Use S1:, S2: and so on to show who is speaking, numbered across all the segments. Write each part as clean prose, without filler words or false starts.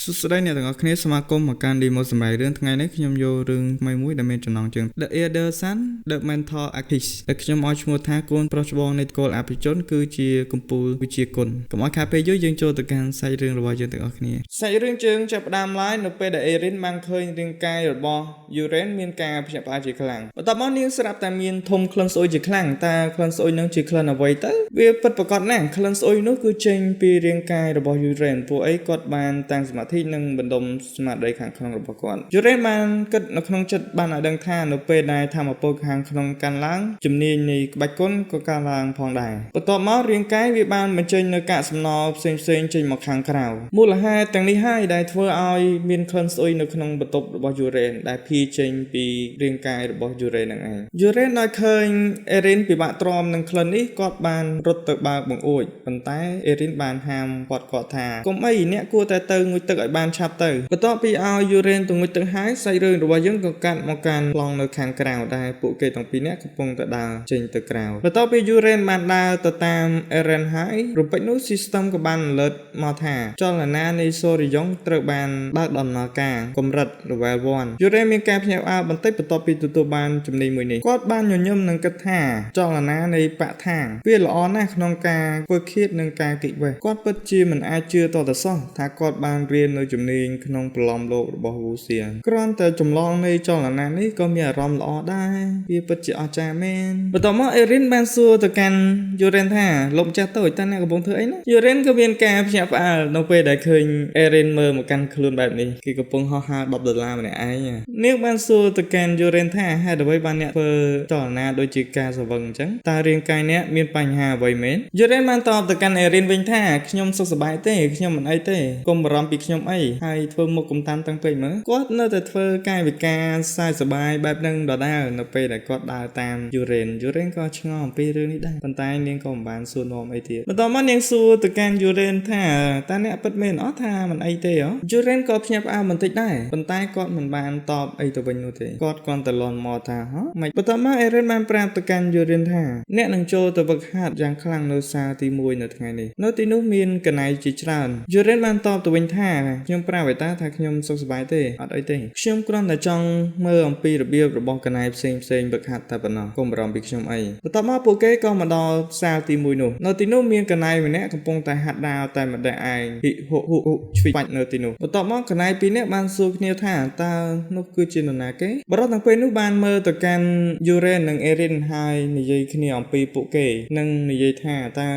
S1: សួស្តីអ្នកទាំងអស់គ្នាស្វាគមន៍មកកាន់ demo សម្រាប់រឿងថ្ងៃនេះខ្ញុំយករឿងថ្មីមួយដែលមានចំណងជើង The Elder Sun The Mentor Artist ដែលខ្ញុំឲ្យឈ្មោះថាកូនប្រុសច្បងនៃគោលអភិជនគឺជាកំពូលវិជាគុណកុំឲ្យខាតពេលយូរយើងចូលទៅកាន់សាច់រឿងរបស់យើងទាំងអស់គ្នាសាច់រឿងជើងចាប់ផ្ដើមឡើងនៅពេលដែល Erin បានឃើញរាងកាយរបស់ Uren មានការភ្ញាក់ផ្អើលជាខ្លាំងបន្ទាប់មកនាងស្រាប់តែមានធំក្លិនស្អុយជាខ្លាំងតើក្លិនស្អុយនឹងជាក្លិនអ្វីទៅវាពិតប្រាកដណាស់ក្លិនស្អុយនោះគឺចេញពីរាងកាយរបស់ Uren ពួកអីគាត់បានតាំងសមាធិនិងបណ្ដុំស្មារតីខាងក្នុងរបស់គាត់ Uren បានគិតនៅក្នុងចិត្តបានឲ្យដឹងថានៅពេលដែលធម្មពលខាងក្នុងកាន់ឡើងជំនាញនៃក្បាច់គុណក៏កើនឡើងផងដែរបន្ទាប់មករាងកាយវាបានបញ្ចេញនៅកាកសំណល់ផ្សេងៗចេញមកខាងក្រៅមូលហេតុទាំងនេះហើយដែលធ្វើឲ្យមានក្លិនស្អុយនៅក្នុងបន្ទប់របស់ Uren ដែលភាយចេញពីរាងកាយរបស់ Uren នឹងឯង Uren ដោយឃើញ Erin ពិបាកទ្រាំនឹងក្លិននេះគាត់បានរត់ទៅបើកបង្អួចប៉ុន្តែ Erin បានហាមគាត់ថាកុំអីអ្នកគួរតែទៅងូតទឹកឲ្យបានឆាប់ទៅបន្ទាប់ពីឲ្យ Uren ទៅងូតទឹកហើយសាច់រឿងរបស់យើងក៏កាត់មកកាន់ប្លង់នៅខាងក្រៅដែលពួកគេទាំងពីរនាក់កំពុងតែដើរចេញទៅក្រៅបន្ទាប់ពី Uren បានដើរទៅតាម Erin ហើយរំពេចនោះ System ក៏បាន alert មកថាចលនានៃសូរ្យយង្គត្រូវបានបើកដំណើរការកម្រិត level 1 Uren មានការភ្ញាក់ផ្អើលបន្តិចបន្ទាប់ពីទទួលបានជំនាញមួយនេះគាត់បានញញឹមនឹងគិតថាចលនានៃបកថាវាល្អណាស់ក្នុងការធ្វើឃាតនិងការគិតវេះគាត់ពិតជាមិនអាចជឿតទៅសោះថាគាត់បានរៀននៅជំនាញក្នុងប្រឡំលោករបស់ Wuxia គ្រាន់តែចម្លងនៃចលនានេះក៏មានអារម្មណ៍ល្អដែរវាពិតជាអស្ចារ្យមែនបន្ទាប់មក Erin បានសួរទៅកាន់ Uren ថាលោកម្ចាស់តូចតើអ្នកកំពុងធ្វើអីណា Uren ក៏មានការភ្ញាក់ផ្អើលនៅពេលដែលឃើញ Erin មើលមកកាន់ខ្លួនបែបនេះគេកំពុងហោះហើរ$10ម្នាក់ឯងនាងបានសួរទៅកាន់ Uren ថាហេតុអ្វីបានអ្នកធ្វើចលនាដូចជាការសង្វឹងអញ្ចឹងតើរាងកាយអ្នកមានបញ្ហាអ្វីមែន Uren បានតបទៅកាន់ Erin វិញថាខ្ញុំសុខសប្បាយទេខ្ញុំមិនអីទេកុំបារម្ភពីខ្ញុំអីហើយធ្វើមុខកំតាំតាំងពេកមើលគាត់នៅតែធ្វើកាយវិការសើចសប្បាយបែបហ្នឹងដដែលនៅពេលដែលគាត់ដើរតាម Uren ក៏ឆ្ងល់អំពីរឿងនេះដែរប៉ុន្តែនាងក៏មិនបានសួរនាំអីទៀតបន្ទាប់មកនាងសួរទៅកាន់ Uren ថាតើអ្នកពិតមែនអត់ថាមិនអីទេហ៎ Uren ក៏ភ្ញាក់ផ្អើលបន្តិចដែរប៉ុន្តែគាត់មិនបានតបអីទៅវិញនោះទេគាត់គ្រាន់តែលន់មកថាហ៎មិនបន្ទាប់មក Erin បានប្រាប់ទៅកាន់ Uren ថាអ្នកនឹងចូលទៅវឹកហាត់យ៉ាងខ្លាំងនៅសាលទី1នៅថ្ងៃនេះនៅទីនោះមានកណៃជាច្រើន Uren បានតបទៅវិញថាខ្ញុំប្រាប់ឲ្យតាថាខ្ញុំសុខសប្បាយទេអត់អីទេខ្ញុំគ្រាន់តែចង់មើលអំពីរបៀបរបស់កណៃផ្សេងវឹកហាត់តែប៉ុណ្ណោះកុំបារម្ភពីខ្ញុំអីបន្ទាប់មកពួកគេក៏មកដល់សាលទី1នោះនៅទីនោះមានកណៃម្នាក់កំពុងតែហាត់ដាវតែម្នាក់ឯងហ៊ីហុឆ្វិចនៅទីនោះបន្ទាប់មកកណៃពីរនាក់បានសួរគ្នាថាតើនោះគឺជានរណាគេបរិសុទ្ធទាំងពេលនោះបានមើលទៅកាន់ Uren និង Erin ហើយនិយាយគ្នាអំពីពួកគេនិងនិយាយថាតើ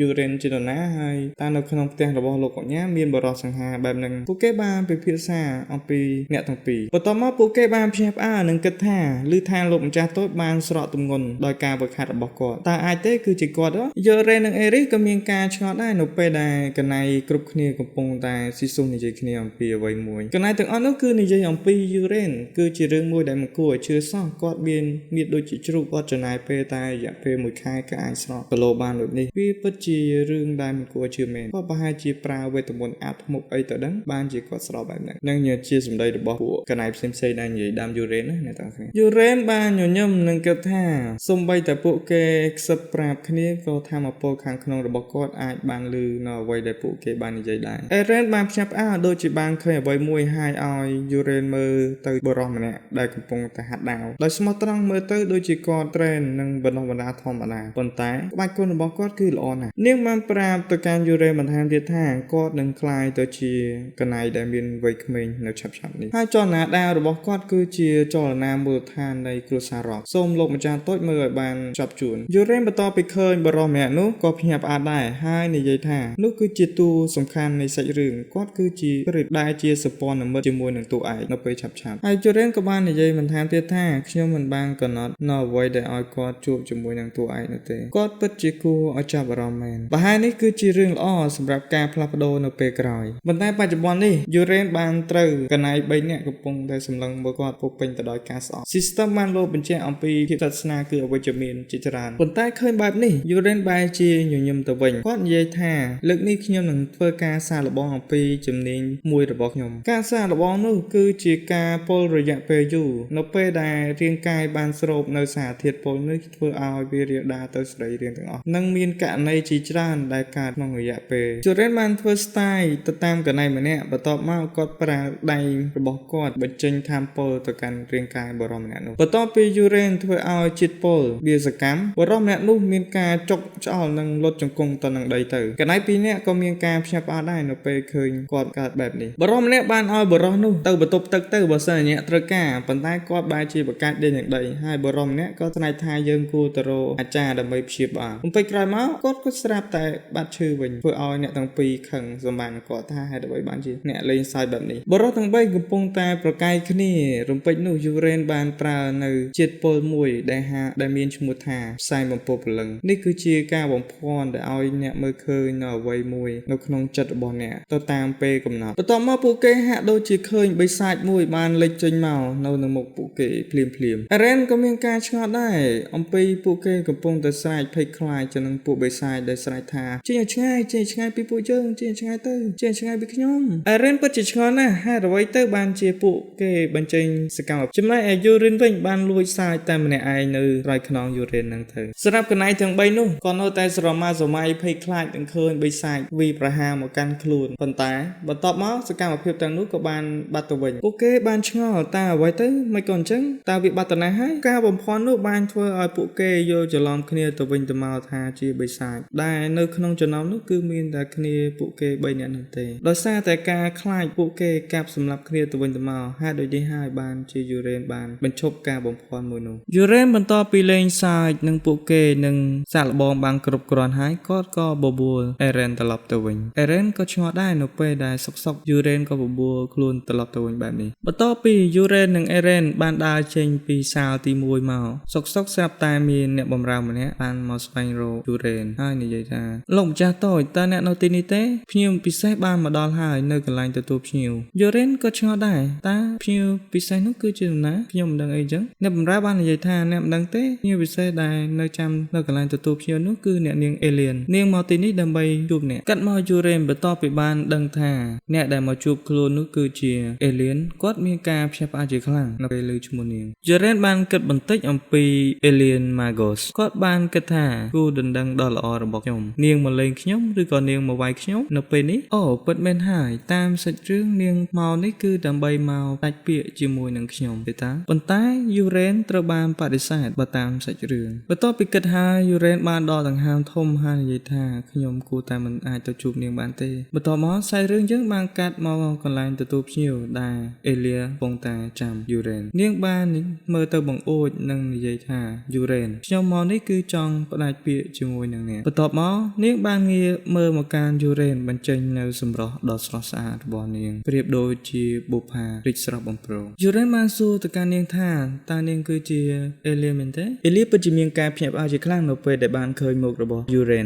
S1: Uren ជានរណាហើយតើនៅក្នុងផ្ទះរបស់លោកកញ្ញាមានបរិសុទ្ធសង្ហាបែបហ្នឹងពួកគេបានពិភាក្សាអំពីអ្នកទាំងពីរបន្ទាប់មកពួកគេបានភ្ញាក់ផ្អើលនិងគិតថាឮថាលោកម្ចាស់តូចបានស្រកទម្ងន់ដោយការវឹកហាត់របស់គាត់តើអាចទេគឺជាគាត់ Uren និង Erin ក៏មានការឆ្ងល់ដែរនៅពេលដែលកណៃគ្រប់គ្នាកំពុងតែស៊ីស៊ូនិយាយគ្នាអំពីអ្វីមួយកណៃទាំងអស់នោះគឺនិយាយអំពី Uren គឺជារឿងមួយដែលមិនគួរឲ្យជឿសោះគាត់មានដូចជាជ្រូកគាត់ចំណាយពេលតែរយៈពេល1ខែក៏អាចស្រកគីឡូបានដូចនេះវាពិតជារឿងដែលមិនគួរជឿមែនគាត់ប្រហែលជាប្រើវេទមន្តអាបធ្មប់អីទៅដឹងបានជាគាត់ស្រកបែបហ្នឹងនឹងជាសម្ដីរបស់ពួកកណៃផ្សេងៗដែលនិយាយដើម Uren ណាអ្នកទាំងគ្នា Uren បានញញឹមនឹងគិតថាសូម្បីតែពួកគេខ្សឹបប្រាប់គ្នាក៏ថាមពលខាងក្នុងរបស់គាត់អាចបានឮនៅអ្វីដែលពួកគេបាននិយាយដែរ Erin បានភ្ញាក់ផ្អើលដូចជាបានឃើញអ្វីមួយហើយឲ្យ Uren មើលទៅបុរសម្នាក់ដែលកំពុងតែហាត់ដាវដោយស្មោះត្រង់មើលទៅដូចជាគាត់ train និងបណ្ដុះបណ្ដាលធម្មតាប៉ុន្តែក្បាច់គុណរបស់គាត់គឺល្អណាស់នាងបានប្រាប់ទៅកាន់ Uren បន្ថែមទៀតថាគាត់នឹងក្លាយទៅជាកណៃដែលមានវ័យក្មេងនៅឆាប់ៗនេះហើយចលនាដាវរបស់គាត់គឺជាចលនាមូលដ្ឋាននៃគ្រួសាររ៉ុកសូមលោកម្ចាស់តូចមើលឲ្យបានចប់ជួន Uren បន្តពីឃើញបុរសម្នាក់នោះក៏ភ្ញាក់ផ្អើលដែរហើយនិយាយថានោះគឺជាតួសំខាន់នៃសាច់រឿងគាត់គឺជាព្រឹទ្ធដែលជាសពនិមិត្តជាមួយនឹងតួឯកនៅពេលឆាប់ហើយ Uren ក៏បាននិយាយបន្ថែមទៀតថាខ្ញុំមិនបានកំណត់នៅអ្វីដែលឲ្យគាត់ជួបជាមួយនឹងតួឯកនោះទេគាត់ពិតជាគួរឲ្យចាប់អារម្មណ៍មែនប្រហែលនេះគឺជារឿងល្អសម្រាប់ការផ្លាស់ប្ដូរនៅពេលក្រោយប៉ុន្តែបច្ចុប្បន្ននេះ Uren បានត្រូវកណៃ3នាក់កំពុងតែសម្លឹងមើលគាត់ពោពេញទៅដោយការស្អប់ System បានលោបបញ្ជាក់អំពីភាពស្នាគឺអវិជ្ជមានជាច្រើនប៉ុន្តែឃើញបែបនេះ Uren បែរជាញញឹមទៅវិញគាត់និយាយថាលើកនេះខ្ញុំនឹងធ្វើការសាកល្បងអំពីជំនាញមួយរបស់ខ្ញុំការសាកល្បងនោះគឺជាការពលរយៈពេលយូរនៅពេលដែលរាងកាយបានស្រូបនៅសារធាតុពុលនេះធ្វើឲ្យវារាលដាលទៅស្រីរាងទាំងអស់និងមានករណីជាច្រើនដែលកើតក្នុងរយៈពេល Uren បានធ្វើ style ទៅតាមកណ ណៃម្នាក់បន្ទាប់មកគាត់ប្រើដៃរបស់គាត់បញ្ចេញថាមពលទៅកាន់រាងកាយបរិមម្នាក់នោះបន្ទាប់ពីយូរ៉េនធ្វើឲ្យជាតិពុលវាសកម្មបរិមម្នាក់នោះមានការចុកឆ្អល់និងលុតជង្គង់ទៅនឹងដីទៅកណៃពីរនាក់ក៏មានការភ្ញាក់ផ្អើលដែរនៅពេលឃើញគាត់កើតបែបនេះបរិមម្នាក់បានឲ្យបរិមនោះទៅបន្ទប់ទឹកទៅបើសិនជាអ្នកត្រូវការប៉ុន្តែគាត់បែរជាបកាច់ដេញនឹងដីហើយបរិមម្នាក់ក៏ស្នើថាយើងគួរទៅរកអាចារ្យដើម្បីព្យាបាលបំពេញក្រោយមកគាត់ក៏ស្រាប់តែបាត់ឈឺវិញធ្វើឲ្យអ្នកទាំងពីរខឹងសម្បានគាត់ថាហេតុអ្វីបានជាអ្នកលេងសើចបែបនេះបរិមទាំង3កំពុងតែប្រកែកគ្នារំពេចនោះយូរ៉េនបានប្រើនៅជាតិពុលមួយដែលមានឈ្មោះថាផ្សែងបំពុលព្រលឹងនេះគឺជាការបំភាន់ដែលឲ្យអ្នកមើលឃើញនៅអ្វីមួយនៅក្នុងចិត្តរបស់អ្នកទៅតាមពេលកំណត់បន្ទាប់មកពួកគេហាក់ដូចជាឃើញបិសាចមួយបានលេចចេញមកនៅនឹងមុខពួកគេភ្លាមអរ៉ែនក៏មានការឆ្ងល់ដែរអំពីពួកគេកំពុងតែស្រែកភ័យខ្លាចទៅនឹងពួកបិសាចដែលស្រែកថាចេញឆ្ងាយពីពួកយើងចេញឆ្ងាយទៅចេញឆ្ងាយពីខ្ញុំអរ៉ែនពិតជាឆ្ងល់ណាស់ហេតុអ្វីទៅបានជាពួកគេបញ្ចេញសកម្មភាពចំណែកឯយូរិនវិញបានលួចសាចតែម្នាក់ឯងនៅក្រោយខ្នងយូរិនហ្នឹងទៅសម្រាប់កណៃទាំង3នោះក៏នៅតែស្រមាស្រមៃភ័យខ្លាចនឹងឃើញបិសាចវាប្រហារមកកាន់ខ្លួនប៉ុន្តែបន្ទាប់មកសកម្មភាពទាំងនោះក៏បានបាត់ទៅវិញពួកគេបានឆ្ងល់តើអ្វីទៅមិនក៏អញ្ចឹងតើវាបាត់ទៅណាហើយការបំភាន់នោះបានធ្វើឲ្យពួកគេយល់ច្រឡំគ្នាទៅវិញទៅមកថាជាបិសាចដែលនៅក្នុងចំណោមនោះគឺមានតែគ្នាពួកគេ3នាក់នោះទេដោយសារតែការខ្លាចពួកគេកាប់សម្លាប់គ្នាទៅវិញទៅមកហេតុដូចនេះហើយបានជាយូរ៉េនបានបញ្ឈប់ការបំភាន់មួយនោះយូរ៉េនបន្តពីលេងសើចនឹងពួកគេនឹងសាកល្បងបានគ្រប់គ្រាន់ហើយគាត់ក៏បបួលអេរ៉ែនត្រឡប់ទៅវិញអេរ៉ែនក៏ឆ្ងល់ដែរនៅពេលដែលសុកយូរ៉េនក៏បបួលខ្លួនត្រឡប់ទៅវិញបែបនេះបន្ទាប់ពីយូរ៉េននិងអេរ៉ែនបានដើរចេញពីសាលទី1មកសុកស្រាប់តែមានអ្នកបម្រើម្នាក់បានមកស្វែងរកយូរ៉េនហើយនិយាយថាលោកម្ចាស់តូចតើអ្នកនៅទីនេះទេភ្ញៀវពិសេសបានមកដល់ហើយនៅកន្លែងទទួលភ្ញៀវយូរ៉េនក៏ឆ្ងល់ដែរតើភ្ញៀវពិសេសនោះគឺជានរណាខ្ញុំមិនដឹងអីចឹងអ្នកបម្រើបាននិយាយថាអ្នកមិនដឹងទេភ្ញៀវពិសេសដែលនៅចាំនៅកន្លែងទទួលភ្ញៀវនោះគឺអ្នកនាងអេលៀននាងមកទីនេះដើម្បីជួបអ្នកកាត់មកយូរ៉េនបន្ទាប់ពីបានដឹងថាអ្នកដែលមកជួបខ្លួននោះគឺជាអេលៀនគាត់មានការភ្ញាក់ផ្អើលជាខ្លាំងនៅពេលឮឈ្មោះនាងយូរ៉េនបានគិតបន្តិចអំពីអេលៀនម៉ាហ្គូសគាត់បានគិតថាគូដណ្ដឹងដ៏ល្អរបស់ខ្ញុំនាងមកលេងខ្ញុំឬក៏នាងមកវាយខ្ញុំនៅពេលនេះអូពិតមែនហើយតាមសាច់រឿងនាងមកនេះគឺដើម្បីមកដាច់ពាក្យជាមួយនឹងខ្ញុំទេតាប៉ុន្តែយូរ៉េនត្រូវបានបដិសេធបើតាមសាច់រឿងបន្ទាប់ពីគិតហើយយូរ៉េនបានដកដង្ហើមធំហើយនិយាយថាខ្ញុំគួរតែមិនអាចទៅជួបនាងបានទេបន្ទាប់មកសាច់រឿងយើងបានកាត់មកកន្លែងទទួលភ្ញៀវដែលអេលៀពងតាចាំយូរ៉េននាងបានមើលទៅបង្អួចនិងនិយាយថាយូរ៉េនខ្ញុំមកនេះគឺចង់ផ្ដាច់ពាក្យជាមួយនឹងអ្នកបន្ទាប់មកនាងបានងាកមើលមកកាន់យូរ៉េនបញ្ចេញនៅសម្រស់ដ៏ស្រស់ស្អាតរបស់នាងប្រៀបដូចជាបុប្ផារីកស្រស់បំព្រងយូរ៉េនបានសួរទៅកាន់នាងថាតើនាងគឺជាអេលៀមែនទេអេលៀពិតជាមានការភ្ញាក់ផ្អើលជាខ្លាំងនៅពេលដែលបានឃើញមុខរបស់យូរ៉េ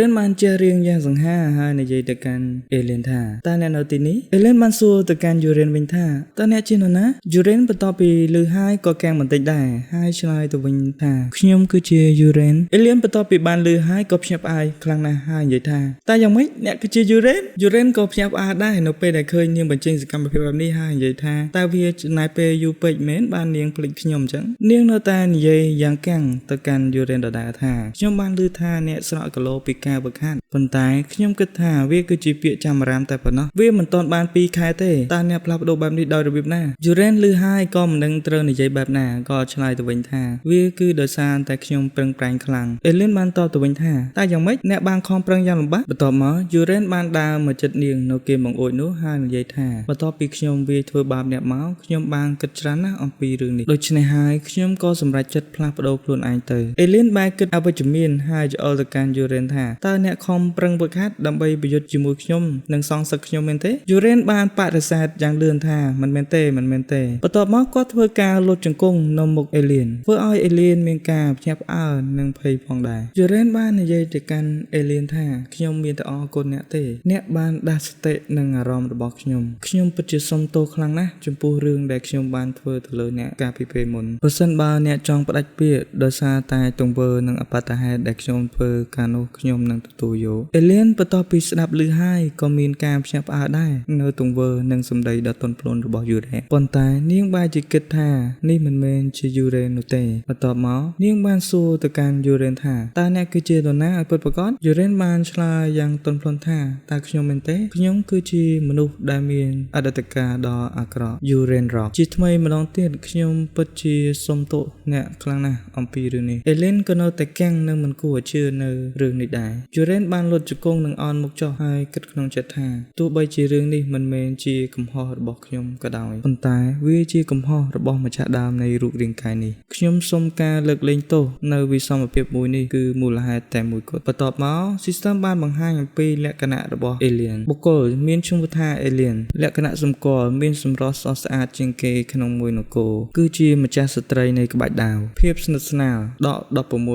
S1: នបានចេះរៀងយ៉ាងសង្ហាហើយនិយាយទៅកាន់អេលៀនថាតើអ្នកនៅទីនេះអេលៀនបានសួរទៅកាន់យូរ៉េនវិញថាតើអ្នកជានរណាយូរ៉េនបន្ទាប់ពីឮហើយក៏កាំងបន្តិចដែរហើយឆ្លើយទៅវិញថាខ្ញុំគឺជាយូរ៉េនអេលៀនបន្ទាប់ពីបានឮហើយក៏ភ្ញាក់ផ្អើលខ្លាំងណាស់ហើយនិយាយថាតើយ៉ាងម៉េចអ្នកគឺជាយូរ៉េនក៏ភ្ញាក់ផ្អើលដែរនៅពេលដែលឃើញនាងបញ្ចេញសកម្មភាពបែបនេះហើយនិយាយថាតើវាចំណាយពេលយូរពេកមែនបាននាងភ្លេចខ្ញុំអញ្ចឹងនាងនៅតែនិយាយយ៉ាងកាំងទៅកាន់យូរ៉េនដដែលថាខ្ញុំបានឮថាអ្នកស្រក់គីឡូពីការវឹកហាត់ប៉ុន្តែខ្ញុំគិតថាវាគឺជាពាក្យចាំរាមតែប៉ុណ្ណោះវាមិនទាន់បាន2ខែទេតើអ្នកផ្លាស់ប្ដូរបែបនេះដោយរបៀបណាយូរ៉េនឮហើយក៏មិនដឹងត្រូវនិយាយបែបណាក៏ឆ្លើយទៅវិញថាវាគឺដោយសារតែខ្ញុំប្រឹងប្រែងខ្លាំងអេលៀនបានតបទៅវិញថាតើយ៉ាងម៉េចអ្នកបានខំប្រឹងយ៉ាងលំបាកបន្ទាប់មកយូរ៉េនបានដើរមកជិតនាងនៅគេបង្អួចនោះហើយនិយាយថាបន្ទាប់ពីខ្ញុំវាធ្វើបាបអ្នកមកខ្ញុំបានគិតច្រើនណាស់អំពីរឿងនេះដូច្នេះហើយខ្ញុំក៏សម្រេចចិត្តផ្លាស់ប្ដូរខ្លួនឯងទៅអេលៀនបានគិតអវិជ្ជមានហើយច្អល់ទៅកាន់យូរ៉េនថាតើអ្នកខំប្រឹងវឹកហាត់ដើម្បីប្រយុទ្ធជាមួយខ្ញុំនិងសងសឹកខ្ញុំមែនទេយូរ៉េនបានបដិសេធយ៉ាងលឿនថាមិនមែនទេបន្ទាប់មកគាត់ធ្វើការលុតជង្គង់នៅមុខអេលៀនធ្វើឲ្យអេលៀនមានការភ្ញាក់ផ្អើលនិងភ័យផងដែរយូរ៉េនបាននិយាយទៅកាន់អេលៀនថាខ្ញុំមានតែអរគុណអ្នកទេអ្នកបានដាស់សតិនឹងអារម្មណ៍របស់ខ្ញុំពិតជាសុំទោសខ្លាំងណាស់ចំពោះរឿងដែលខ្ញុំបានធ្វើទៅលើអ្នកកាលពីពេលមុនប្រសិនបើអ្នកចង់ផ្ដាច់ពាក្យដោយសារតែទង្វើនិងអបតហេតុដែលខ្ញុំធ្វើកាលនោះខ្ញុំនឹងទទួលយកអេលៀនបន្ទាប់ពីស្ដាប់ឮហើយក៏មានការភ្ញាក់ផ្អើលដែរនៅទង្វើនិងសម្ដីដ៏ទន់ភ្លន់របស់យូរ៉េនប៉ុន្តែនាងបែរជាគិតថានេះមិនមែនជាយូរ៉េននោះទេបន្ទាប់មកនាងបានសួរទៅកាន់យូរ៉េនថាតើអ្នកគឺជានរណាឲ្យពិតប្រាកដយូរ៉េនបានឆ្លើយយ៉ាងទន់ភ្លន់ថាតើខ្ញុំមែនទេខ្ញុំ គឺជាមនុស្សដែលមានអតីតកាលដ៏អាក្រក់យូរ៉េនរ៉កជាថ្មីម្ដងទៀតខ្ញុំពិតជាសុំទោសអ្នកខ្លាំងណាស់អំពីរឿងនេះអេលីនក៏នៅតែកាំងនិងមិនគួរជឿនៅរឿងនេះដែរយូរ៉េនបានលុតជង្គង់នឹងអោនមុខចុះហើយគិតក្នុងចិត្តថាទោះបីជារឿងនេះមិនមែនជាកំហុសរបស់ខ្ញុំក៏ដោយប៉ុន្តែវាជាកំហុសរបស់ម្ចាស់ដើមនៃរូបរាងកាយនេះខ្ញុំសូមការលើកលែងទោសនៅវិសមភាពមួយនេះគឺមូលហេតុតែមួយគត់បន្ទាប់មក System បានបង្ហាញអំពីលក្ខណៈរបស់ Alien បុគ្គលមានឈ្មោះថា Alien លក្ខណៈសម្គាល់មានសម្រស់ស្រស់ស្អាតជាងគេក្នុងមួយនគរគឺជាម្ចាស់ស្ត្រីនៃក្បាច់ដាវភាពស្និទ្ធស្នាលដក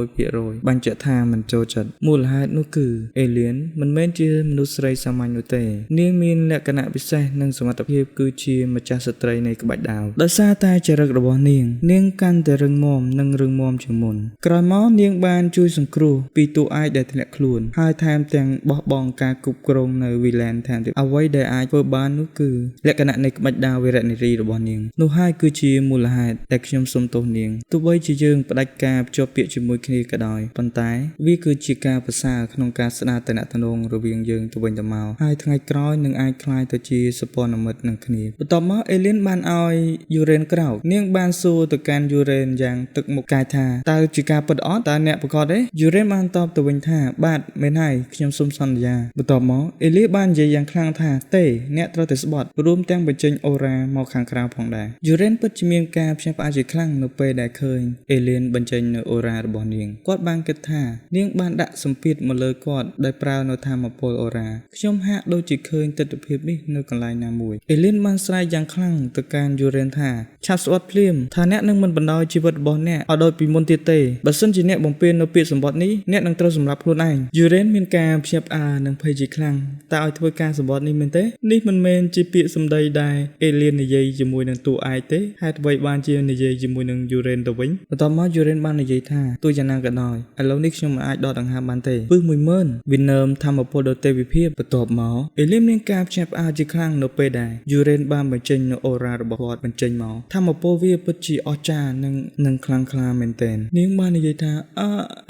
S1: 16% បញ្ជាក់ថាមិនចូលចិត្តមូលហេតុនោះគឺ Alien មិនមែនជាមនុស្សស្រីសាមញ្ញនោះទេនាងមានលក្ខណៈពិសេសនិងសមត្ថភាពគឺជាម្ចាស់ស្ត្រីនៃក្បាច់ដាវដោយសារតែចរិតរបស់នាងកាន់តែរឹងមាំនិងរឹងមាំជាងមុនក្រោយមកនាងបានជួយសង្គ្រោះពីតួឯកដែលធ្លាក់ខ្លួនហើយថែមទាំងបោះបង់ការគ្រប់គ្រងនៅ Villain ថែមទៀតអ្វីដែលអាចធ្វើបាននោះគឺលក្ខណៈនៃក្បាច់ដាវវីរនារីរបស់នាងនោះហើយគឺជាមូលហេតុដែលខ្ញុំសូមទោសនាងទោះបីជាយើងផ្ដាច់ការភ្ជាប់ពាក្យជាមួយគ្នាក៏ដោយប៉ុន្តែវាគឺជាការប្រសើរក្នុងការស្ដារតំណែងរវាងយើងទៅវិញទៅមកហើយថ្ងៃក្រោយនឹងអាចក្លាយទៅជាសព្វនមិត្តនឹងគ្នាបន្ទាប់មក Alien បានឲ្យយូរ៉េនក្រោកនាងបានសួរទៅកាន់យូរ៉េនយ៉ាងទឹកមុខកាយថាតើជាការពិតអត់តើអ្នកប្រកាសទេយូរ៉េនបានតបទៅវិញថាបាទមែនហើយខ្ញុំសូមសន្យាបន្ទាប់មកអេលីបាននិយាយយ៉ាងខ្លាំងថាទេអ្នកត្រូវតែស្បត់រួមទាំងបញ្ចេញអូរ៉ាមកខាងក្រៅផងដែរយូរ៉េនពិតជាមានការភ្ញាក់ផ្អើលជាខ្លាំងនៅពេលដែលឃើញអេលៀនបញ្ចេញនៅអូរ៉ារបស់នាងគាត់បានគិតថានាងបានដាក់សម្ពាធមកលើគាត់ដោយប្រើនៅថាមពលអូរ៉ាខ្ញុំហាក់ដូចជាឃើញទស្សនវិជ្ជានេះនៅកន្លែងណាមួយអេលៀនបានស្រែកយ៉ាងខ្លាំងទៅកាន់យូរ៉េនថាឆាប់ស្បត់ភ្លាមថាអ្នកនឹងមិនបណ្ដោយជីវិតរបស់អ្នកឲ្យដូចពីមុនទៀតទេបើសិនជាអ្នកបំពេញនៅពាក្យសម្បត្តិនេះអ្នកនឹងត្រូវសម្លាប់ខ្លួនឯងយូរ៉េនមានការភ្ញាក់ផ្អើលនិងភ័យជាខ្លាំងតើឲ្យធ្វើការសម្បត្តិនេះមែនទេនេះមិនមែនជាពាក្យសម្ដីដែលអេលៀននិយាយជាមួយនឹងតួឯកទេហេតុអ្វីបានជានិយាយជាមួយនឹងយូរ៉េនទៅវិញបន្ទាប់មកយូរ៉េនបាននិយាយថាទោះយ៉ាងណាក៏ដោយឥឡូវនេះខ្ញុំមិនអាចដកដង្ហើមបានទេពឹស 10000 វិនើមធម្មពលដ៏ទេវភាពបន្ទាប់មកអេលៀនមានការភ្ញាក់ផ្អើលជាខ្លាំងនៅពេលដែលយូរ៉េនបានបញ្ចេញនៅអូរ៉ារបស់គាត់បញ្ចេញមកធម្មពលវាពិតជាអស្ចារ្យនិងខ្លាំងក្លាមែនទែននាងបាននិយាយថា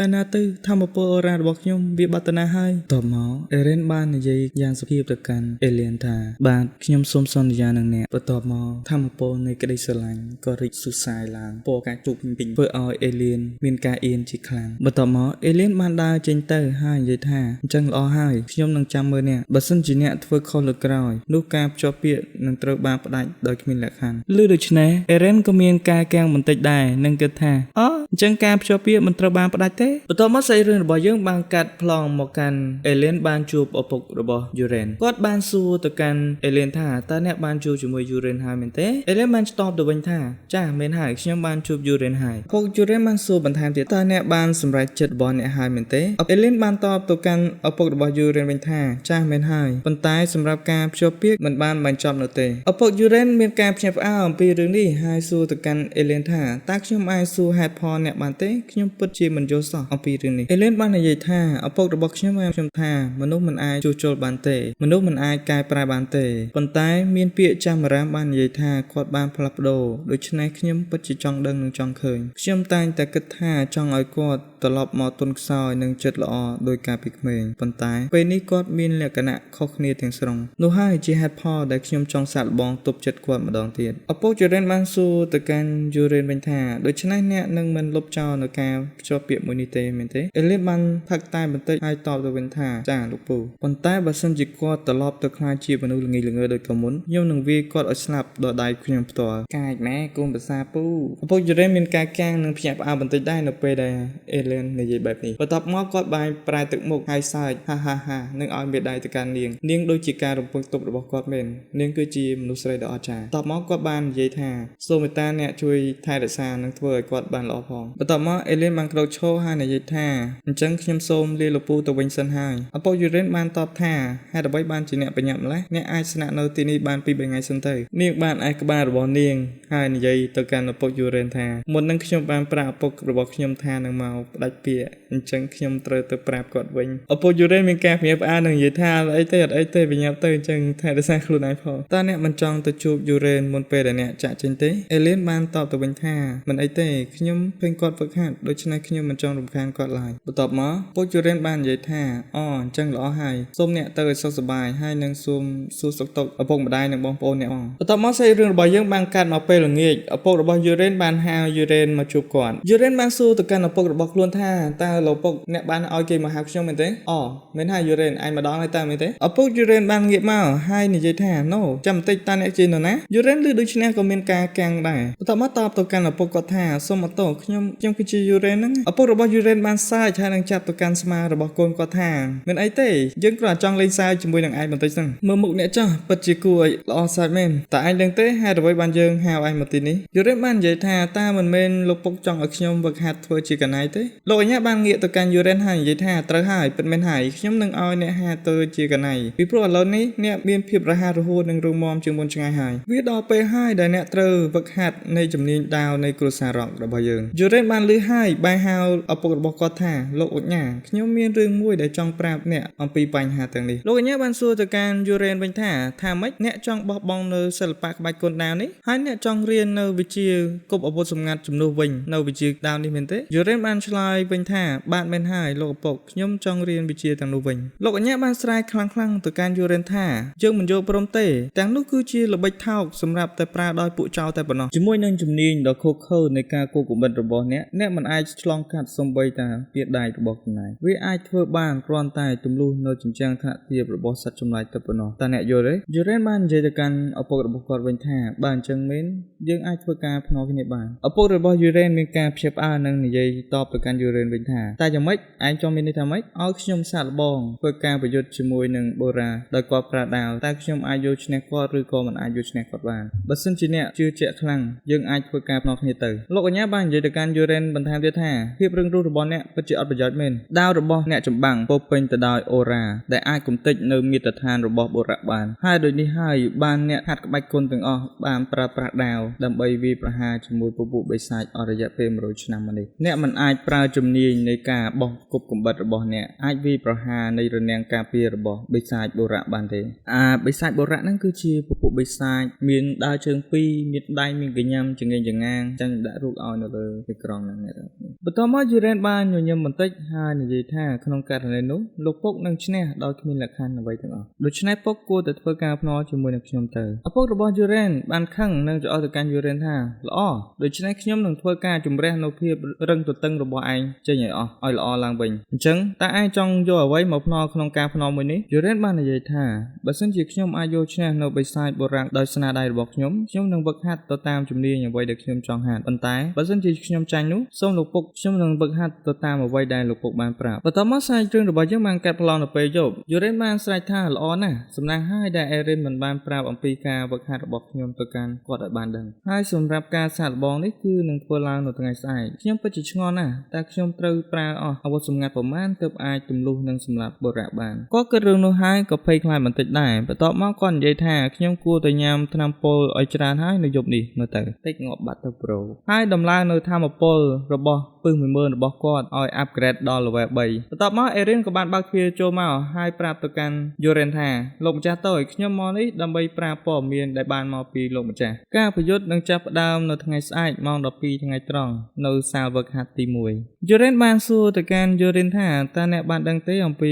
S1: ឯណាទៅធម្មពលអូរ៉ារបស់ខ្ញុំវាបាត់ទៅណាហើយបន្ទាប់មកអេរ៉េនបាននិយាយយ៉ាងសុភាពទៅកាន់អេលៀនថាបាទខ្ញុំសូមសន្យានឹងអ្នកបន្ទាប់មកធម្មពលនៃក្តីស្រឡាញ់ក៏រីកសុសសាយឡើងពណ៌ការជុកពេញធ្វើឲ្យអេលៀនមានការអៀនជាខ្លាំងបន្ទាប់មកអេលៀនបានដើរចេញទៅហើយនិយាយថាអញ្ចឹងល្អហើយខ្ញុំនឹងចាំមើលអ្នកបើសិនជាអ្នកធ្វើខុសលើក្រោយនោះការភ្ជាប់ពាក្យនឹងត្រូវបានផ្ដាច់ដោយគ្មានលក្ខខណ្ឌឮដូច្នេះអេរ៉េនក៏មានការកាំងបន្តិចដែរនឹងគិតថាអញ្ចឹងការភ្ជាប់ពាក្យមិនត្រូវបានផ្ដាច់ទេបន្ទាប់មកសាច់រឿងរបស់យើងបានកាត់ប្លង់មកកាន់អេលៀនបានជួបឪពុករបស់យូរ៉េនគាត់បានសួរទៅកាន់អេលៀនថាតើអ្នកបានជួបជាមួយយូរ៉េនហើយមែនទេអេលៀនបានតបទៅវិញថាចាមែនហើយខ្ញុំបានជួបយូរ៉េនហើយឪពុកយូរ៉េនបានសួរបន្ថែមទៀតតើអ្នកបានសម្រេចចិត្តរបស់អ្នកហើយមែនទេអេលៀនបានតបទៅកាន់ឪពុករបស់យូរ៉េនវិញថាចាមែនហើយប៉ុន្តែសម្រាប់ការភ្ជាប់ពាក្យមិនបានបញ្ចប់នោះទេឪពុកយូរ៉េនមានការភ្ញាក់ផ្អើលអំពីរឿងនេះហើយសួរទៅកាន់អេលៀនថាតើខ្ញុំអាចសួរហេតុផលអ្នកបានទេខ្ញុំពិតជាមិនយល់សោះអំពីរឿងនេះអេលៀនបាននិយាយថាឪពុករបស់ខ្ញុំបានខ្ញុំថាមនុស្សមិនអាចជួសជុលបានទេមនុស្សមិនអាចកែប្រែបានទេប៉ុន្តែមានពាក្យចាំរាមបាននិយាយថាគាត់បានផ្លាស់ប្ដូរដូច្នេះខ្ញុំពិតជាចង់ដឹងនិងចង់ឃើញខ្ញុំតែងតែគិតថាចង់ឲ្យគាត់ត្រឡប់មកទុនខ្សោយនិងចិត្តល្អដោយកាលពីក្មេងប៉ុន្តែពេលនេះគាត់មានលក្ខណៈខុសគ្នាទាំងស្រុងនោះហើយជាហេតុផលដែលខ្ញុំចង់សាកល្បងទប់ចិត្តគាត់ម្ដងទៀតឪពុកយូរ៉េនបានសួរទៅកាន់យូរ៉េនវិញថាដូច្នេះអ្នកនឹងមិនលុបចោលនៅការភ្ជាប់ពាក្យមួយនេះទេមែនទេអេលៀនបានផឹកតែបន្តិចហើយតបទៅវិញថាចាលោកពូប៉ុន្តែបើសិនជាគាត់ត្រឡប់ទៅខ្លាចជាមនុស្សល្ងីល្ងើដូចកមុនខ្ញុំនឹងវាយគាត់ឲ្យស្លាប់ដល់ដៃខ្ញុំផ្ទាល់កាចម៉ែកូនប្រសាពូឪពុកយូរ៉េនមានការកាំងនិងភ្ញាក់ផ្អើលបន្តិចដែរនៅពេលដែលអេលៀននិយាយបែបនេះបន្ទាប់មកគាត់បានប្រែទឹកមុខហើយសើចហានឹងឲ្យមេដៃទៅកាន់នាងដូចជាការរំពឹងទុករបស់គាត់មែននាងគឺជាមនុស្សស្រីដ៏អស្ចារ្យបន្ទាប់មកគាត់បាននិយាយថាសូមមេត្តាអ្នកជួយថែរក្សានិងធ្វើឲ្យគាត់បានល្អផងបន្ទាប់មកអេលៀនបានក្រោកឈរហើយនិយាយថាអញ្ចឹងខ្ញុំសូមលាលោកពូទៅវិញសិនហើយឪពុកយូរ៉េនបានតបថាហេតុអ្វីបានជាអ្នកបញ្ញាប់ម្លេះអ្នកអាចស្នាក់នៅទីនេះបាន2-3ថ្ងៃសិនទៅនាងបានឯកក្បាលរបស់នាងហើយនិយាយទៅកាន់ឪពុកយូរ៉េនថាមុននឹងខ្ញុំបានប្រាប់ឪពុករបស់ខ្ញុំថានឹងមកផ្ដាច់ពាក្យអញ្ចឹងខ្ញុំត្រូវទៅប្រាប់គាត់វិញឪពុកយូរ៉េនមានការភ្ញាក់ផ្អើលនិងនិយាយថាអីទេបញ្ញាប់ទៅអញ្ចឹងថែរក្សាខ្លួនឯងផងតើអ្នកមិនចង់ទៅជួបយូរ៉េនមុនពេលដែលអ្នកចាក់ចេញទេអេលៀនបានតបទៅវិញថាមិនអីទេខ្ញុំ ពេញគាត់វឹកហាត់ដូច្នេះខ្ញុំមិនចង់រំខានគាត់ឡើយបន្ទាប់មកពុកយូរ៉េនបាននិយាយថាអញ្ចឹងល្អហើយសូមអ្នកទៅឲ្យសុខសប្បាយហើយនឹងសូមសួរសុខទុក្ខឪពុកម្ដាយនិងបងប្អូនអ្នកផងបន្ទាប់មកសាច់រឿងរបស់យើងបានកាត់មកពេលល្ងាចឪពុករបស់យូរ៉េនបានហៅយូរ៉េនមកជួបគាត់យូរ៉េនបានសួរទៅកាន់ឪពុករបស់ខ្លួនថាតើលោកពុកអ្នកបានឲ្យគេមកហៅខ្ញុំមែនទេមែនហើយយូរ៉េនឯងម្ដងហើយតើមែនទេឪពុកយូរ៉េនបានងាកមកហើយនិយាយថា No ចាំបន្តិចតើអ្នកជានរណាយូរ៉េនឮដូច្នេះក៏មានការកាំងដែរបន្ទាប់មកតបទៅកាន់ឪពុកគាត់ថាសូមអត់ទោសខ្ញុំគឺជាយូរ៉េនហ្នឹងឪពុករបស់យូរ៉េនបានសើចហើយនឹងចាប់ទៅកាន់ស្មារបស់កូនគាត់ថាមានអីទេយើងគ្រាន់តែចង់លេងសើចជាមួយនឹងឯងបន្តិចហ្នឹងមើលមុខអ្នកចាស់ពិតជាគួរឲ្យល្អសើចមែនតើឯងដឹងទេហេតុអ្វីបានយើងហៅឯងមកទីនេះយូរ៉េនបាននិយាយថាតើមិនមែនលោកពុកចង់ឲ្យខ្ញុំវឹកហាត់ធ្វើជាកណៃទេលោកអញ្ញាបានងាកទៅកាន់យូរ៉េនហើយនិយាយថាត្រូវហើយពិតមែនហើយខ្ញុំនឹងឲ្យអ្នកហាត់ទៅជាកណៃពីព្រោះឥឡូវនេះអ្នកមានភាពរហ័សរហួននិងរឹងមាំជាងមុនឆ្ងាយហើយវាដល់ពេលហើយដែលអ្នកត្រូវវឹកហាត់នៃជំនាញដាវនៃគ្រួសាររ៉ុករបស់យើងយូរ៉េនបានលឺហើយបែរហៅឪពុករបស់គាត់ថាលោកអញ្ញាខ្ញុំមានរឿងមួយដែលចង់ប្រាប់អ្នកអំពីបញ្ហាទាំងនេះលោកអញ្ញាបានសួរទៅកាន់យូរ៉េនវិញថាម៉េចអ្នកចង់បោះបង់នៅសិល្បៈក្បាច់គុនដាវនេះហើយអ្នកចង់រៀននៅវិជ្ជាគប់អាវុធសម្ងាត់ជំនួសវិញនៅវិជ្ជាដាវនេះមែនទេយូរ៉េនបានឆ្លើយវិញថាបាទមែនហើយលោកឪពុកខ្ញុំចង់រៀនវិជ្ជាទាំងនោះវិញលោកអញ្ញាបានស្រែកខ្លាំងៗទៅកាន់យូរ៉េនថាយើងមិនយកព្រមទេទាំងនោះគឺជាល្បិចថោកសម្រាប់តែប្រើដោយពួកចៅតែប៉ុណ្ណោះជាមួយនឹងជំនាញដ៏ខុសខើនៃការគូគំនិតរបស់អ្នកមិនអាចឆ្លងកាត់សំបីតាពីដៃរបស់ខ្លួនឯងវាអាចធ្វើបានគ្រាន់តែទម្លុះនៅជញ្ជាំងថ្នាក់ទាបរបស់សត្វចម្លែកតែប៉ុណ្ណោះតើអ្នកយល់ទេយូរ៉េនបាននិយាយទៅកាន់ឪពុករបស់គាត់វិញថាបើអញ្ចឹងមែនយើងអាចធ្វើការភ្នាល់គ្នាបានឪពុករបស់យូរ៉េនមានការភ្ញាក់ផ្អើលនិងនិយាយតបទៅកាន់យូរ៉េនវិញថាតែយ៉ាងម៉េចឯងចង់មានន័យថាម៉េចឲ្យខ្ញុំសាកល្បងធ្វើការប្រយុទ្ធជាមួយនឹងបូរ៉ាដោយគាត់ប្រើដាវតើខ្ញុំអាចយកឈ្នះគាត់ឬក៏មិនអាចយកឈ្នះគាត់បានបើសិនជាអ្នកជឿជាក់ខ្លាំងយើងអាចធ្វើការភ្នាល់គ្នាទៅលោកអញ្ញាបាននិយាយទៅកាន់យូរ៉េនបន្ថែមទៀតថាភាពរឹងរូសរបស់អ្នកពិតជាអត់ប្រយោជន៍មែនដាវរបស់អ្នកចម្បាំងពោពេញទៅដោយអូរ៉ាដែលអាចគំទេចនៅមាត្រដ្ឋានរបស់បូរ៉ាបានហើយដូចនេះហើយបានអ្នកហាត់ក្បាច់គុនទាំងអស់បានប្រើប្រាស់ដាវដើម្បីវាយប្រហារជាមួយពពួកបិសាចអស់រយៈពេល100ឆ្នាំមកនេះអ្នកមិនអាចប្រើជំនាញនៃការបោះគប់កំបិតរបស់អ្នកអាចវាយប្រហារនៃរនាំងការពាររបស់បិសាចបូរ៉ាបានទេបិសាចបូរ៉ាហ្នឹងគឺជាពពួកបិសាចមានដើរជើងពីរមានដៃមានកញ្ញាំចង្អេងចង្ងាងចាំដាក់រូបឲ្យនៅលើអេក្រង់ហ្នឹងបន្ទាប់មកយូរ៉េនបានញញឹមបន្តិចហើយនិយាយថាក្នុងករណីនោះលោកពុកនឹងឈ្នះដោយគ្មានលក្ខខណ្ឌអ្វីទាំងអស់ដូច្នេះពុកគួរតែធ្វើការភ្នាល់ជាមួយនឹងខ្ញុំទៅឪពុករបស់យូរ៉េនបានខឹងនិងចោទទៅកាន់យូរ៉េនថាល្អដូច្នេះខ្ញុំនឹងធ្វើការជំរះនៅភាពរឹងទទឹងរបស់ឯងចេញឲ្យអស់ឲ្យល្អឡើងវិញអញ្ចឹងតើឯងចង់យកអ្វីមកភ្នាល់ក្នុងការភ្នាល់មួយនេះយូរ៉េនបាននិយាយថាបើសិនជាខ្ញុំអាចយកឈ្នះនៅបិសាចបូរ៉ាដោយស្នាដៃរបស់ខ្ញុំនឹងវឹកហាត់ទៅតាមជំនាញអ្វីដែលខ្ញុំចង់ហាត់ប៉ុន្តែបើសិនជាខ្ញុំចាញ់នោះសូមលោកពុកខ្ញុំនឹងវឹកហាត់ទៅតាមអ្វីដែលលោកពុកបានប្រាប់បន្ទាប់មកសាច់រឿងរបស់យើងបានកាត់ប្រឡងនៅពេលយប់យូរ៉េនបានស្រែកថាល្អណាស់សំណាងហើយដែលអេរិនមិនបានប្រាប់អំពីការវឹកហាត់របស់ខ្ញុំទៅកាន់គាត់ឲ្យបានដឹងហើយសម្រាប់ការសាកល្បងនេះគឺនឹងធ្វើឡើងនៅថ្ងៃស្អែកខ្ញុំពិតជាឆ្ងល់ណាស់តែខ្ញុំត្រូវប្រើអស់អាវុធសម្ងាត់ប្រមាណទើបអាចទម្លុះនិងសម្លាប់បូរ៉ាបានគាត់គិតរឿងនោះហើយក៏ភ័យខ្លាចបន្តិចដែរបន្ទាប់មកគាត់និយាយថាខ្ញុំគួរតែញ៉ាំថ្នាំពុលឲ្យច្រើនហើយនៅយប់នេះមើលទៅតិចងាប់បាត់ទៅប្រូហើយដំឡើងនៅធម្មពលរបស់ពឹស10000របស់គាត់ឲ្យ upgrade ដល់ level 3បន្ទាប់មកអេរិនក៏បានបើកទ្វារចូលមកហើយប្រាប់ទៅកាន់យូរ៉េនថាលោកម្ចាស់តើខ្ញុំមកនេះដើម្បីប្រើព័ត៌មានដែលបានមកពីលោកម្ចាស់ការប្រយុទ្ធនឹងចាប់ផ្ដើមនៅថ្ងៃស្អែកម៉ោង12ថ្ងៃត្រង់នៅសាលវឹកហាត់ទី1យូរ៉េនបានសួរទៅកាន់យូរ៉េនថាតើអ្នកបានដឹងទេអំពី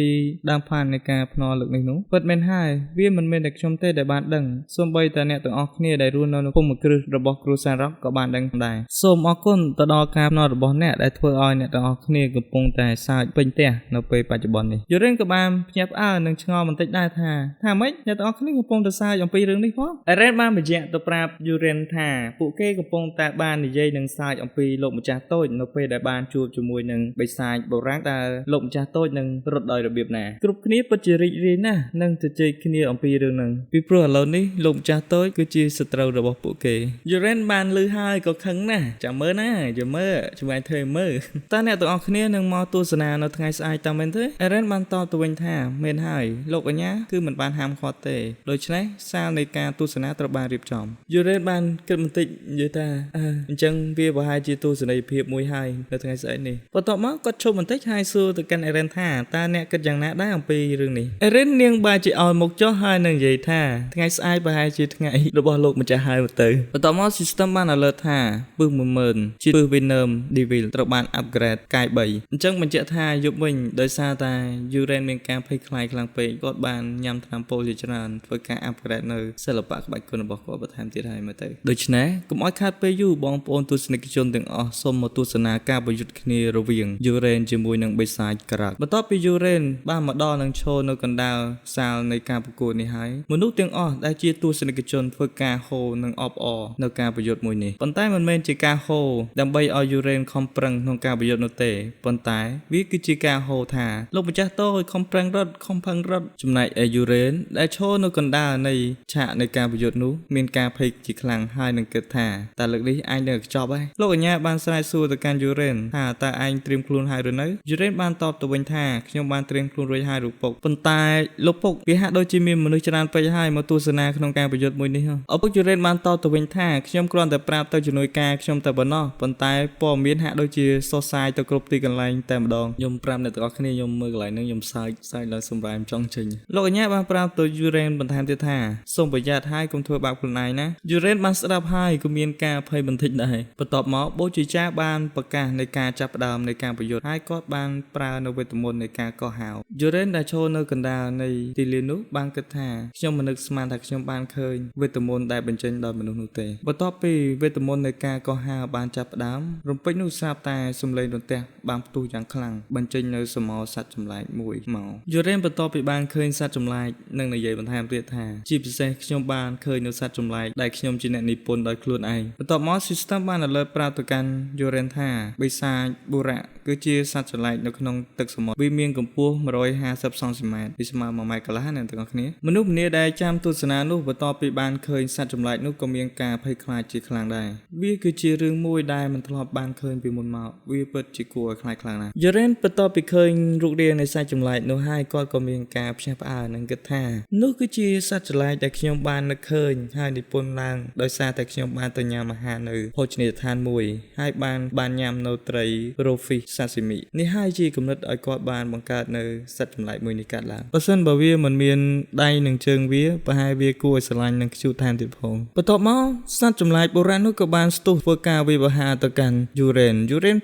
S1: ដើមផាននៃការភ្នាល់លើកនេះនោះពិតមែនហើយវាមិនមែនតែខ្ញុំទេដែលបានដឹងសូម្បីតែអ្នកទាំងអស់គ្នាដែលរស់នៅភូមិគ្រឹះរបស់គ្រូសារ៉ុកក៏បានដឹងដែរសូមអរគុណទៅដល់ការភ្នាល់របស់អ្នកដែលធ្វើឲ្យអ្នកទាំងអស់គ្នាកំពុងតែសើចពេញផ្ទះនៅពេលបច្ចុប្បន្ននេះយូរ៉េនក៏បានភ្ញាក់ផ្អើលនិងឆ្ងល់បន្តិចដែរថាម៉េចអ្នកទាំងអស់គ្នាកំពុងតែសើចអំពីរឿងនេះផងអេរ៉េនបានបញ្ជាក់ទៅប្រាប់យូរ៉េនថាពួកគេកំពុងតែបាននិយាយនឹងសើចអំពីលោកម្ចាស់តូចនៅពេលដែលបានជួបជាមួយនឹងបិសាចបុរាណដែលលោកម្ចាស់តូចនឹងរត់ដោយរបៀបណាគ្រប់គ្នាពិតជារីករាយណាស់នឹងជជែកគ្នាអំពីរឿងហ្នឹងពីព្រោះឥឡូវនេះលោកម្ចាស់តូចគឺជាសត្រូវរបស់ពួកគេយូរ៉េនបានលឺហើយក៏ខឹងណាស់ចាំមើលណាចាំមើលជួយធ្វើមើលតើអ្នកទាំងអស់គ្នានឹងមកទស្សនានៅថ្ងៃស្អែកតើមែនទេអេរ៉េនបានតបទៅវិញថាមែនហើយលោកអញ្ញាគឺមិនបានហាមឃាត់ទេដូច្នេះសាលនៃការទស្សនាត្រូវបានរៀបចំយូរ៉េនបានគិតបន្តិចនិយាយថាអញ្ចឹងវាប្រហែលជាទស្សនីយភាពមួយហើយនៅថ្ងៃស្អែកនេះបន្ទាប់មកគាត់ឈប់បន្តិចហើយសួរទៅកាន់អេរ៉េនថាតើអ្នកគិតយ៉ាងណាដែរអំពីរឿងនេះអេរ៉េននាងបែរជាឲ្យមុខចុះហើយនឹងនិយាយថាថ្ងៃស្អែកប្រហែលជាថ្ងៃរបស់លោកម្ចាស់ហើយទៅបន្ទាប់មក system បាន alert ថាពឹស10000ជាពឹស Venom Devil ត្រូវបាន upgrade កាយ3អញ្ចឹងបញ្ជាក់ថាយប់វិញដោយសារតែ Uren មានការភ័យខ្លាចខ្លាំងពេកគាត់បានញ៉ាំថ្នាំពុលជាច្រើនធ្វើការ upgrade នៅសិល្បៈក្បាច់គុណរបស់គាត់បន្ថែមទៀតហើយមើលទៅដូច្នេះកុំឲ្យខាតពេលយូរបងប្អូនទស្សនិកជនទាំងអស់សូមមកទស្សនាការប្រយុទ្ធគ្នារវាង Uren ជាមួយនឹងបិសាចក្រាកបន្ទាប់ពី Uren បានមកដល់នឹងឈរនៅកណ្ដាលសាលនៃការប្រកួតនេះហើយមនុស្សទាំងអស់ដែលជាទស្សនិកជនធ្វើការហូនិងអបអរនៅការប្រយុទ្ធមួយនេះប៉ុន្តែមិនមែនជាការហូដើម្បីឲ្យ Uren ខំប្រឹងក្នុងការប្រយុទ្ធនោះទេប៉ុន្តែវាគឺជាការហូថាលោកម្ចាស់តូចខំប្រឹងរត់ខំប្រឹងរត់ចំណែកឯ Uren ដែលឈរនៅកណ្ដាលនៃឆាកនៃការប្រយុទ្ធនោះមានការភ័យជាខ្លាំងហើយនឹងគិតថាតើលើកនេះឯងនឹងខ្ចប់ហើយលោកអញ្ញាបានស្រែកសួរទៅកាន់ Uren ថាតើឯងត្រៀមខ្លួនហើយឬនៅ Uren បានតបទៅវិញថាខ្ញុំបានត្រៀមខ្លួនរួចហើយលោកពុកប៉ុន្តែលោកពុកវាហាក់ដូចជាមានមនុស្សច្រើនពេកហើយមកទស្សនាក្នុងការប្រយុទ្ធមួយនេះឪពុក Uren បានតបទៅវិញថាខ្ញុំគ្រាន់តែប្រាប់ទៅជំនួយការខ្ញុំតែប៉ុណ្ណោះប៉ុន្តែព័ត៌មានហាក់ដូចជាសរសាយទៅគ្រប់ទីកន្លែងតែម្ដងខ្ញុំប្រាប់អ្នកទាំងអស់គ្នាខ្ញុំមើលកន្លែងហ្នឹងខ្ញុំសើចឡើងសម្រាមចង់ចេញលោកអញ្ញាបានប្រាប់ទៅ Uren បន្ថែមទៀតថាសូមប្រយ័ត្នហើយកុំធ្វើបាបខ្លួនឯងណា Uren បានស្ដាប់ហើយក៏មានការភ័យបន្តិចដែរបន្ទាប់មកបូជាចារ្យបានប្រកាសនៃការចាប់ផ្ដើមនៃការប្រយុទ្ធហើយគាត់បានប្រើនៅវេទមន្តនៃការកោះហៅ Uren ដែលឈរនៅកណ្ដាលនៃទីលាននោះបានគិតថាខ្ញុំមិននឹកស្មានថាខ្ញុំបានឃើញវេទមន្តដែលបញ្ចេញដោយមនុស្សនោះទេបន្ទាប់ពីវេទមន្តនៃការកោះហៅបានចាប់ផ្ដើមរំពេចនោះស្រាប់តែសំឡេងរន្ទះបានផ្ទុះយ៉ាងខ្លាំងបញ្ចេញនៅសមោសត្វចម្លែកមួយមក Uren បន្ទាប់ពីបានឃើញសត្វចម្លែកនឹងនិយាយបន្ថែមទៀតថាជាពិសេសខ្ញុំបានឃើញនៅសត្វចម្លែកដែលខ្ញុំជាអ្នកនិពន្ធដោយខ្លួនឯងបន្ទាប់មក System បាន alert ប្រាប់ទៅកាន់ Uren ថាបិសាចបុរៈគឺជាសត្វចម្លែកនៅក្នុងទឹកសមុទ្រវាមានកម្ពស់150សង់ទីម៉ែត្រវាស្មើ1ម៉ែត្រកន្លះអ្នកទាំងអស់គ្នាមនុស្សម្នាដែលចាំទស្សនានោះបន្ទាប់ពីបានឃើញសត្វចម្លែកនោះក៏មានការភ័យខ្លាចជាខ្លាំងដែរវាគឺជារឿងមួយដែលមិនធ្លាប់បានឃើញពីមុនមកវាពិតជាគួរឲ្យខ្លាចខ្លាំងណាស់ Uren បន្ទាប់ពីឃើញរូបរាងនៃសត្វចម្លែកនោះហើយគាត់ក៏មានការភ្ញាក់ផ្អើលនិងគិតថានោះគឺជាសត្វចម្លែកដែលខ្ញុំបាននឹកឃើញហើយនិពន្ធឡើងដោយសារតែខ្ញុំបានទៅញ៉ាំអាហារនៅភោជនីយដ្ឋានមួយហើយបានញ៉ាំនៅត្រី raw fish sashimi នេះហើយជាគំនិតឲ្យគាត់បានបង្កើតនៅសត្វចម្លែកមួយនេះកើតឡើងបើសិនបើវាមិនមានដៃនិងជើងវាប្រហែលវាគួរឲ្យស្រឡាញ់និងខ្ជូតថែមទៀតផងបន្ទាប់មកសត្វចម្លែកបុរាណនោះក៏បានស្ទុះធ្វើការវិវហាទៅកាន់ Uren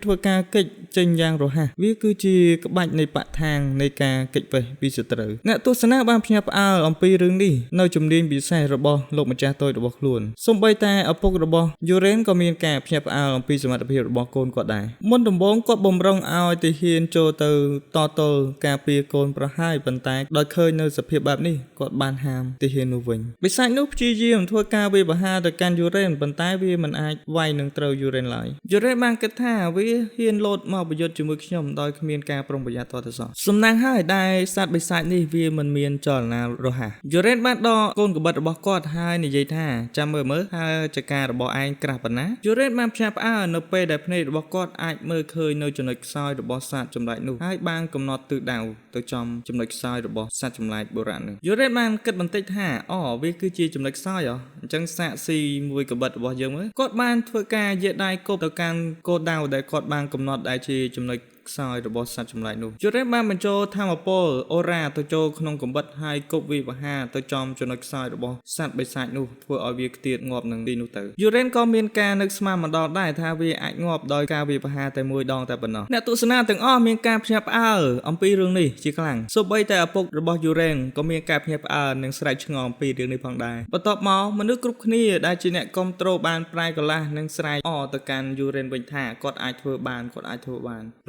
S1: ធ្វើការកិច្ចចេញយ៉ាងរហ័សវាគឺជាក្បាច់នៃបឋាងនៃការកិច្ចវេះពីសត្រូវអ្នកទស្សនាបានភ្ញាក់ផ្អើលអំពីរឿងនេះនៅជំនាញពិសេសរបស់លោកម្ចាស់តូចរបស់ខ្លួនសូម្បីតែឪពុករបស់ Uren ក៏មានការភ្ញាក់ផ្អើលអំពីសមត្ថភាពរបស់កូនគាត់ដែរមុនដំបូងគាត់បំរុងឲ្យទាហានចូលទៅតទល់ការពារកូនប្រហើយប៉ុន្តែដោយឃើញនៅសភាពបែបនេះគាត់បានហាមទាហាននោះវិញបិសាចនោះព្យាយាមធ្វើការវាយប្រហារទៅកាន់ Uren ប៉ុន្តែវាមិនអាចវាយនឹងត្រូវ Uren ឡើយ Uren បានគិតថាវាហ៊ានលោតមកប្រយុទ្ធជាមួយខ្ញុំដោយគ្មានការប្រុងប្រយ័ត្នតទៅសោះសំណាងហើយដែលសត្វបិសាចនេះវាមិនមានចលនារហ័ស Uren បានដកកូនកបិតរបស់គាត់ហើយនិយាយថាចាំមើលហើយចការរបស់ឯងក្រាស់ប៉ុណ្ណា Uren បានភ្ញាក់ផ្អើលនៅពេលដែលភ្នែករបស់គាត់អាចមើលឃើញនៅចំណុចខ្សោយរបស់សត្វចម្លែកនោះហើយបានកំណត់ទិសដៅទៅចំចំណុចខ្សោយរបស់សត្វចម្លែកបុរាណនោះ Uren បានគិតបន្តិចថាវាគឺជាចំណុចខ្សោយអញ្ចឹងសាកស៊ីមួយកបិតរបស់យើងមើលគាត់បានធ្វើការយាដៃគប់ទៅកាន់គោលដៅដែលគាត់បានកំណត់ដែលជាចំណុចខ្សោយរបស់សត្វចម្លែកនោះ Uren បានបញ្ចូលធម្មពលអូរ៉ាទៅចូលក្នុងកំបិតហើយគប់វិវហាទៅចំចំណុចខ្សោយរបស់សត្វបិសាចនោះធ្វើឲ្យវាខ្ទាតងាប់នឹងទីនោះទៅ Uren ក៏មានការនឹកស្មានមកដល់ដែរថាវាអាចងាប់ដោយការវិវហាតែមួយដងតែប៉ុណ្ណោះអ្នកទស្សនាទាំងអស់មានការភ្ញាក់ផ្អើលអំពីរឿងនេះជាខ្លាំងសូម្បីតែឪពុករបស់ Uren ក៏មានការភ្ញាក់ផ្អើលនិងស្រែកឆ្ងល់អំពីរឿងនេះផងដែរបន្ទាប់មកមនុស្សគ្រប់គ្នាដែលជាអ្នកគាំទ្របានប្រែកលាស់និងស្រែកទៅកាន់ Uren វិញថាគាត់អាចធ្វើបាន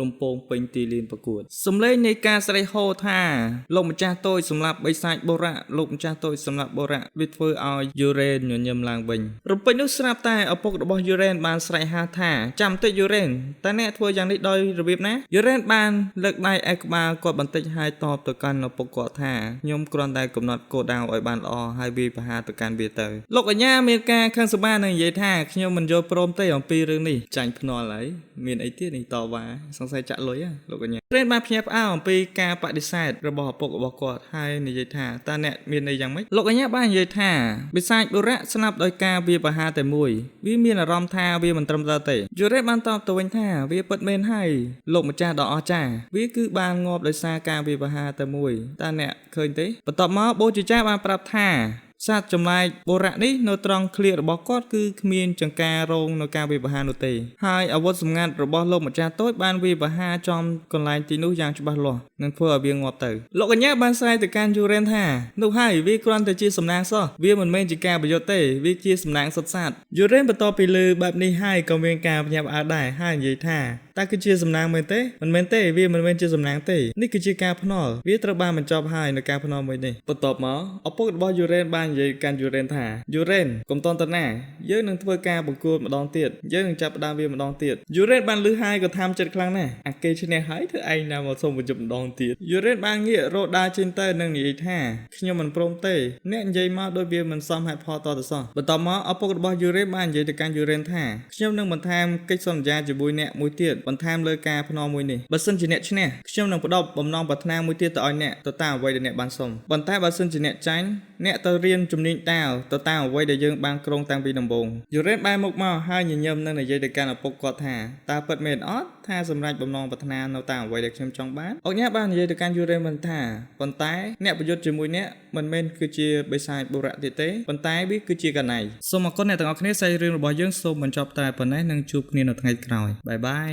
S1: រំពងពេញទីលានប្រកួតសំឡេងនៃការស្រែកហូថាលោកម្ចាស់តូចសម្រាប់បិសាចបុរៈលោកម្ចាស់តូចសម្រាប់បុរៈវាធ្វើឲ្យ Uren ញញឹមឡើងវិញរំពេចនោះស្រាប់តែឪពុករបស់ Uren បានស្រែកហៅថាចាំបន្តិច Uren តើអ្នកធ្វើយ៉ាងនេះដោយរបៀបណា Uren បានលើកដៃឯក្បាលគាត់បន្តិចហើយតបទៅកាន់ឪពុកគាត់ថាខ្ញុំគ្រាន់តែកំណត់គោលដៅឲ្យបានល្អហើយវាប្រហារទៅកាន់វាទៅលោកអញ្ញាមានការខឹងសម្បានឹងនិយាយថាខ្ញុំមិនយល់ព្រមទេអំពីរឿងនេះចាញ់ភ្នាល់ហើយមានអីទៀតនេះតវ៉ាសង្ស័យចាក់លុយលោកអញ្ញា Uren បានភ្ញាក់ផ្អើលអំពីការបដិសេធរបស់ឪពុករបស់គាត់ហើយនិយាយថាតើអ្នកមានន័យយ៉ាងម៉េចលោកអញ្ញាបាននិយាយថាបិសាចបុរៈស្លាប់ដោយការវាប្រហារតែមួយវាមានអារម្មណ៍ថាវាមិនត្រឹមត្រូវទេ Uren បានតបទៅវិញថាវាពិតមែនហើយលោកម្ចាស់ដ៏អស្ចារ្យវាគឺបានងាប់ដោយសារការវាប្រហារតែមួយតើអ្នកឃើញទេបន្ទាប់មកបូជាចារ្យបានប្រាប់ថា សាទចម្លែកបុរៈនេះនៅត្រង់ឃ្លារបស់គាត់គឺគ្មានចង្ការរងនៅការវាយប្រហារនោះទេហើយអាវុធសម្ងាត់របស់លោកម្ចាស់តូចបានវាយប្រហារចំកន្លែងទីនោះយ៉ាងច្បាស់លាស់និងធ្វើឲ្យវាងាប់ទៅលោកកញ្ញាបានស្រែកទៅកាន់យូរ៉េនថានោះហើយវាគ្រាន់តែជាសំណាងសោះវាមិនមែនជាការប្រយុទ្ធទេវាជាសំណាងសុទ្ធសាធយូរ៉េនបន្ទាប់ពីលើបែបនេះហើយក៏មានការភ្ញាក់ផ្អើលដែរហើយនិយាយថាតើគឺជាសំណាងមែនទេមិនមែនទេវាមិនមែនជាសំណាងទេនេះគឺជាការភ្នាល់វាត្រូវបានបញ្ចប់ហើយនៅការភ្នាល់មួយនេះបន្ទាប់មកឪពុករបស់យូរ៉េនបាននិយាយកាន់យូរ៉េនថាយូរ៉េនកុំតន់តណាយើងនឹងធ្វើការបង្គាប់ម្ដងទៀតយើងនឹងចាប់ផ្ដើមវាម្ដងទៀតយូរ៉េនបានលឺហើយក៏ថាមចិត្តខ្លាំងណាស់អាគេឈ្នះហើយធ្វើឯងណាមកសុំបញ្ចប់ម្ដងទៀតយូរ៉េនបានងាករត់ដើរចេញទៅនិងនិយាយថាខ្ញុំមិនព្រមទេអ្នកនិយាយមកដូចវាមិនសមហេតុផលតទៅសោះបន្ទាប់មកឪពុករបស់យូរ៉េនបាននិយាយទៅកាន់យូរ៉េនថាខ្ញុំនឹងបន្ថែមកិច្ចសន្យាជាមួយអ្នកមួយទៀតបន្ថែមលើការភ្នាល់មួយនេះបើសិនជាអ្នកឈ្នះខ្ញុំនឹងផ្ដល់បំណងប្រាថ្នាមួយទៀតទៅឲ្យអ្នកទៅតាមអ្វីដែលអ្នកបានសុំប៉ុន្តែបើសិនជាអ្នកចាញ់អ្នកទៅរៀនជំនាញតាវទៅតាមអ្វីដែលយើងបានគ្រោងតាំងពីដំបូងយូរ៉េនបែរមុខមកហើយញញឹមនឹងនិយាយទៅកាន់ឪពុកគាត់ថាតើពិតមែនអត់ថាសម្រាប់បំណងប្រាថ្នានៅតាមអ្វីដែលខ្ញុំចង់បានអង្គញាបាននិយាយទៅកាន់យូរ៉េនមិនថាប៉ុន្តែអ្នកប្រយុទ្ធជាមួយអ្នកមិនមែនគឺជាបិសាចបុរៈទៀតទេប៉ុន្តែវាគឺជាកណៃសូមអរគុណអ្នកទាំងអស់គ្នាសាច់រឿងរបស់យើងសូមបញ្ចប់តែប៉ុណ្ណេះនិងជួបគ្នានៅថ្ងៃក្រោយបាយបាយ